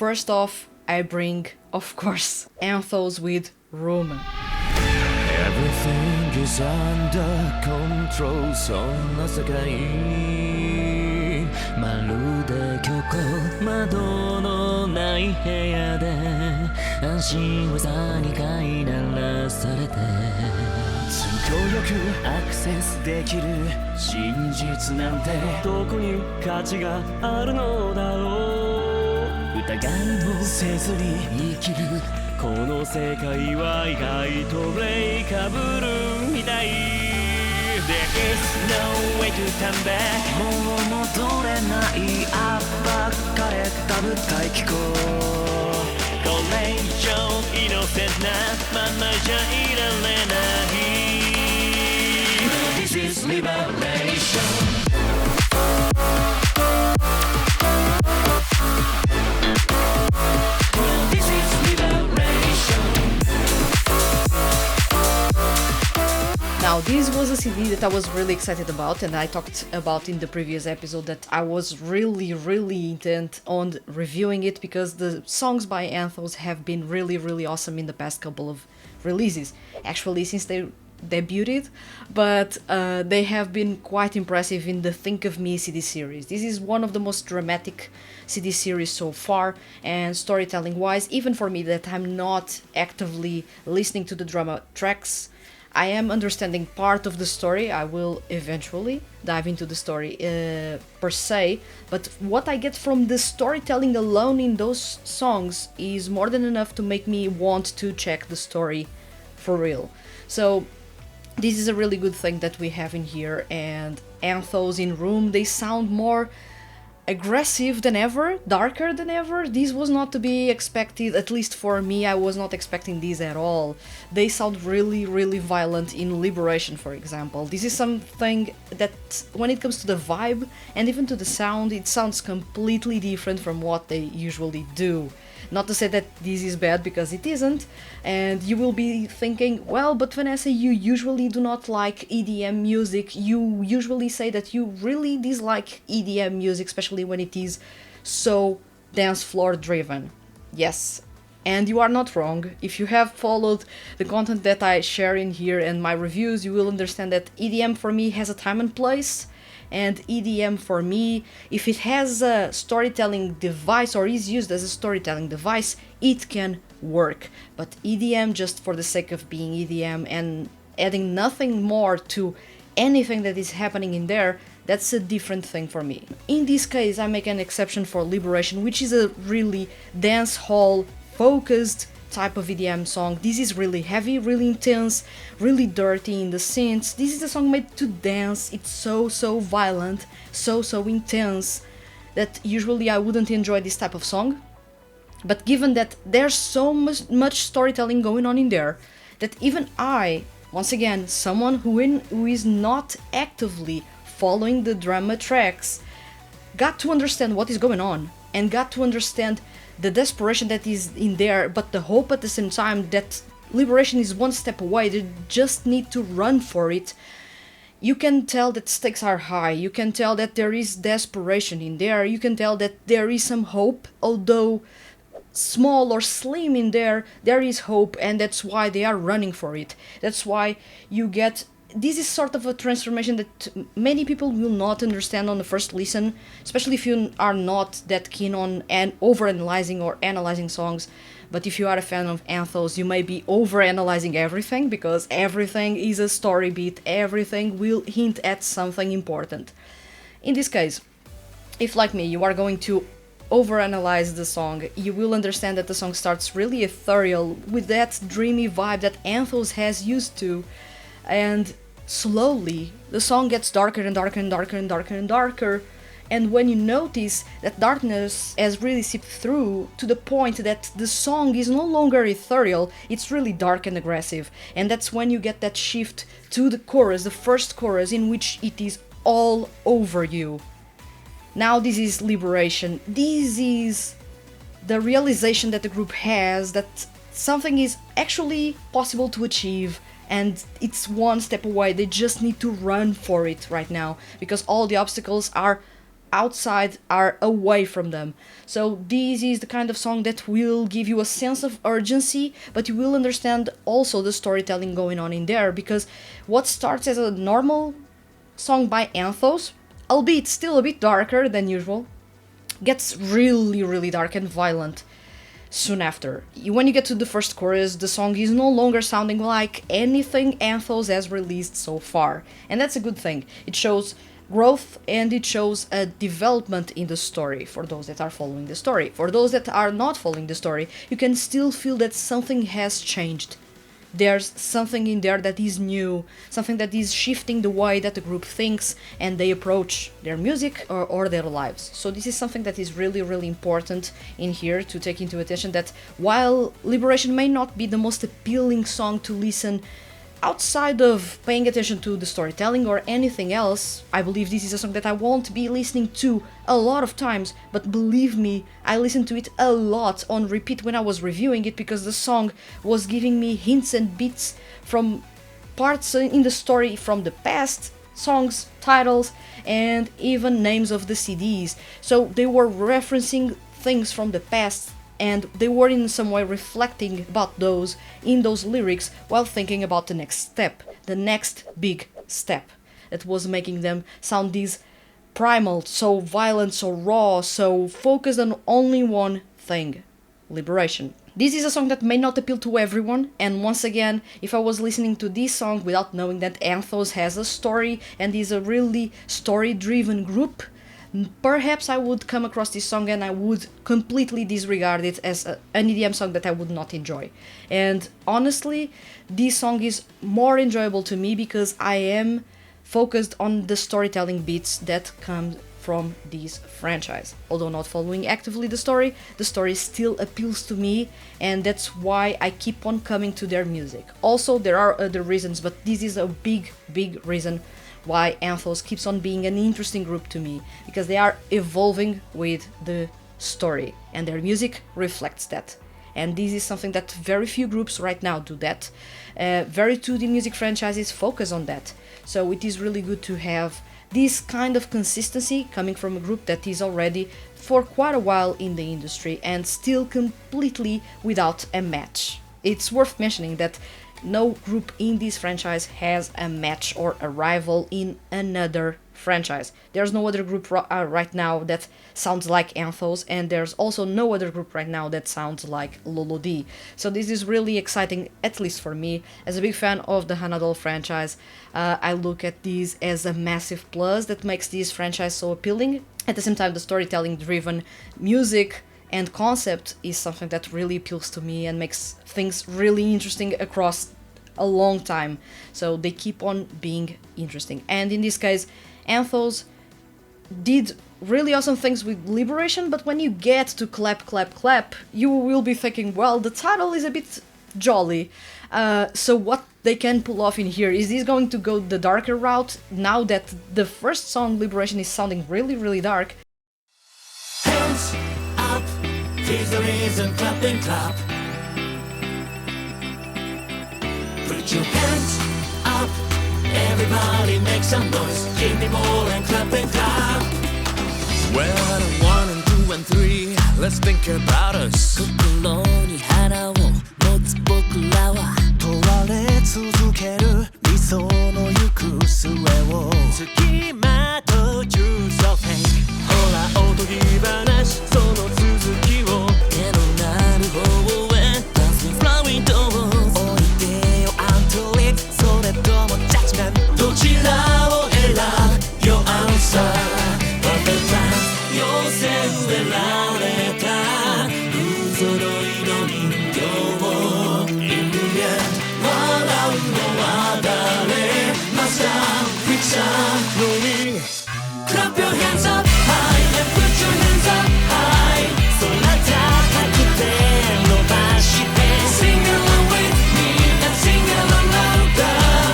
first off, I bring, of course, Anthos with Room. Everything is under control そんな世界まるで虚構窓のない部屋で安心はさに飼いならされて都合よくアクセスできる真実なんてどこに価値があるのだろう疑いもせずに生きるこの世界は意外とブレイカブルみたい There is no way to turn back もう戻れない圧迫かれた舞台機構これ以上イノセントなままじゃいられない This is liberation Now, this was a CD that I was really excited about, and I talked about in the previous episode that I was really intent on reviewing it because the songs by Anthos have been really awesome in the past couple of releases. Actually, since they debuted, but they have been quite impressive in the Think of Me CD series. This is one of the most dramatic CD series so far, and storytelling wise, even for me that I'm not actively listening to the drama tracks, I am understanding part of the story. I will eventually dive into the story per se, but what I get from the storytelling alone in those songs is more than enough to make me want to check the story for real. So this is a really good thing that we have in here, and Anthos in Room, they sound more aggressive than ever, darker than ever. This was not to be expected, at least for me. I was not expecting this at all. They sound really violent in Liberation, for example. This is something that, when it comes to the vibe and even to the sound, it sounds completely different from what they usually do. Not to say that this is bad, because it isn't, and you will be thinking, well, but Vanessa, you usually do not like EDM music, you usually say that you really dislike EDM music, especially when it is so dance floor driven. Yes, and you are not wrong. If you have followed the content that I share in here and my reviews, you will understand that EDM for me has a time and place. And EDM for me, if it has a storytelling device or is used as a storytelling device, it can work. But EDM just for the sake of being EDM and adding nothing more to anything that is happening in there, that's a different thing for me. In this case, I make an exception for Liberation, which is a really dance hall focused type of EDM song. This is really heavy, really intense, really dirty in the synths. This is a song made to dance. It's so violent, so intense that usually I wouldn't enjoy this type of song. But given that there's so much storytelling going on in there, that even I, once again, someone who is not actively following the drama tracks, got to understand what is going on and got to understand the desperation that is in there, but the hope at the same time that Liberation is one step away. They just need to run for it. You can tell that stakes are high, you can tell that there is desperation in there, you can tell that there is some hope, although small or slim in there is hope, and that's why they are running for it. That's why you get... This is sort of a transformation that many people will not understand on the first listen, especially if you are not that keen on overanalyzing or analyzing songs. But if you are a fan of Anthos, you may be overanalyzing everything, because everything is a story beat, everything will hint at something important. In this case, if like me, you are going to overanalyze the song, you will understand that the song starts really ethereal, with that dreamy vibe that Anthos has used to, and slowly the song gets darker and darker and darker and darker and darker, and when you notice that darkness has really seeped through to the point that the song is no longer ethereal, it's really dark and aggressive, and that's when you get that shift to the chorus, the first chorus, in which it is all over you. Now this is Liberation. This is the realization that the group has that something is actually possible to achieve, and it's one step away. They just need to run for it right now, because all the obstacles are outside are away from them. So this is the kind of song that will give you a sense of urgency, but you will understand also the storytelling going on in there, because what starts as a normal song by Anthos, albeit still a bit darker than usual, gets really, really dark and violent soon after. When you get to the first chorus, the song is no longer sounding like anything Anthos has released so far. And that's a good thing. It shows growth and it shows a development in the story for those that are following the story. For those that are not following the story, you can still feel that something has changed. There's something in there that is new, something that is shifting the way that the group thinks and they approach their music or their lives. So this is something that is really, really important in here to take into attention, that while Liberation may not be the most appealing song to listen outside of paying attention to the storytelling or anything else, I believe this is a song that I won't be listening to a lot of times, but believe me, I listened to it a lot on repeat when I was reviewing it, because the song was giving me hints and bits from parts in the story from the past, songs, titles, and even names of the CDs. So they were referencing things from the past, and they were in some way reflecting about those in those lyrics while thinking about the next step, the next big step that was making them sound this primal, so violent, so raw, so focused on only one thing: liberation. This is a song that may not appeal to everyone, and once again, if I was listening to this song without knowing that Anthos has a story and is a really story-driven group, perhaps I would come across this song and I would completely disregard it as an EDM song that I would not enjoy. And honestly, this song is more enjoyable to me because I am focused on the storytelling beats that come from this franchise. Although not following actively the story still appeals to me, and that's why I keep on coming to their music. Also, there are other reasons, but this is a big reason why Anthos keeps on being an interesting group to me, because they are evolving with the story and their music reflects that. And this is something that very few groups right now do that. Very 2D music franchises focus on that. So it is really good to have this kind of consistency coming from a group that is already for quite a while in the industry and still completely without a match. It's worth mentioning that no group in this franchise has a match or a rival in another franchise. There's no other group right now that sounds like Anthos, and there's also no other group right now that sounds like Lolodi. So this is really exciting, at least for me. As a big fan of the hana-doll franchise, I look at this as a massive plus that makes this franchise so appealing. At the same time, the storytelling-driven music and concept is something that really appeals to me and makes things really interesting across a long time. So they keep on being interesting. And in this case, Anthos did really awesome things with Liberation, but when you get to Clap Clap Clap, you will be thinking, well, the title is a bit jolly. So what they can pull off in here, is this going to go the darker route now that the first song, Liberation, is sounding really dark? Hands up, here's the reason, clap and clap. Put your hands up, everybody make some noise. Give me more and clap and clap. Well, 1 and 2 and 3, let's think about us. 心に花を持つ僕らは問われ続ける理想の行く末を付きまとう Choose or Fake。 ほらおとぎ話その続きを手のなる方へ Dance me flowing towards 降りてよアントリックそれともジャッジメントどちらを選ぶ Your answer Perfect time 妖精植えられた不揃いの人形を In the end 笑うのは誰 Master Picture Rolling Clap your hands up high and put your hands up high 空高く手伸ばして Sing along with me and sing along louder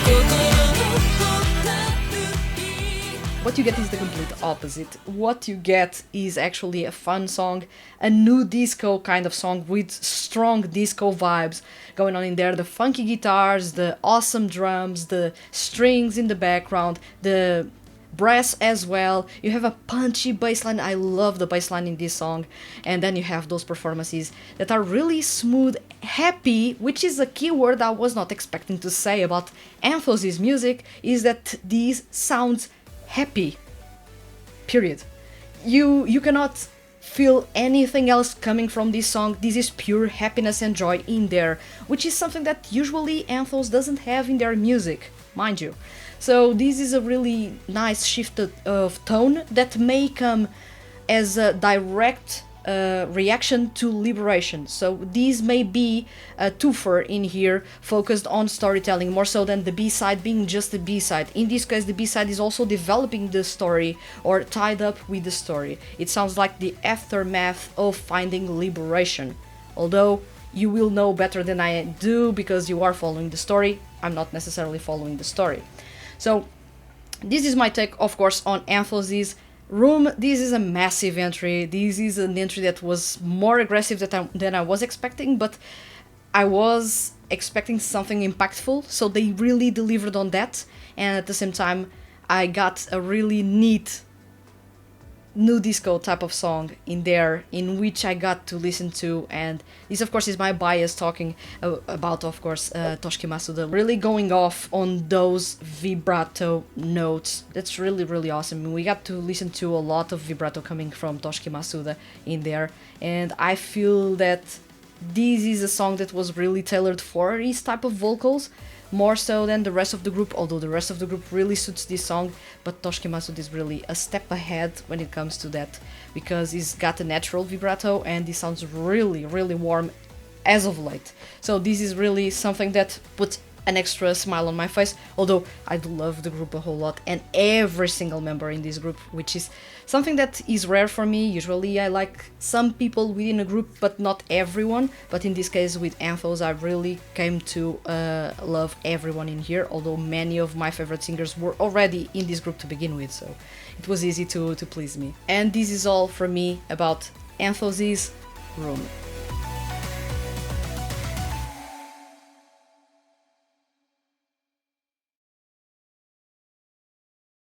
心のほったるい What you get is the complete opposite. What you get is actually a fun song, a new disco kind of song with strong disco vibes going on in there. The funky guitars, the awesome drums, the strings in the background, the brass as well. You have a punchy bass line. I love the bass line in this song. And then you have those performances that are really smooth, happy, which is a key word I was not expecting to say about Anthos' music, is that these sounds happy. Period. You cannot feel anything else coming from this song. This is pure happiness and joy in there, which is something that usually Anthos doesn't have in their music, mind you. So this is a really nice shift of tone that may come as a direct reaction to Liberation. So this may be a twofer in here, focused on storytelling more so than the B-side being just a B-side. In this case, the B-side is also developing the story or tied up with the story. It sounds like the aftermath of finding Liberation. Although you will know better than I do because you are following the story, I'm not necessarily following the story. So this is my take, of course, on Anthos' Room. This is a massive entry. This is an entry that was more aggressive than I was expecting, but I was expecting something impactful, so they really delivered on that. And at the same time, I got a really neat new disco type of song in there, in which I got to listen to, and this of course is my bias talking about, of course, Toshiki Masuda really going off on those vibrato notes. That's really awesome. We got to listen to a lot of vibrato coming from Toshiki Masuda in there, and I feel that this is a song that was really tailored for his type of vocals, more so than the rest of the group, although the rest of the group really suits this song, but Toshiki Masuda is really a step ahead when it comes to that, because he's got a natural vibrato and he sounds really warm as of late. So this is really something that puts an extra smile on my face, although I do love the group a whole lot and every single member in this group, which is something that is rare for me. Usually I like some people within a group but not everyone, but in this case with Anthos I really came to love everyone in here, although many of my favorite singers were already in this group to begin with, so it was easy to please me. And this is all from me about Anthos' Room.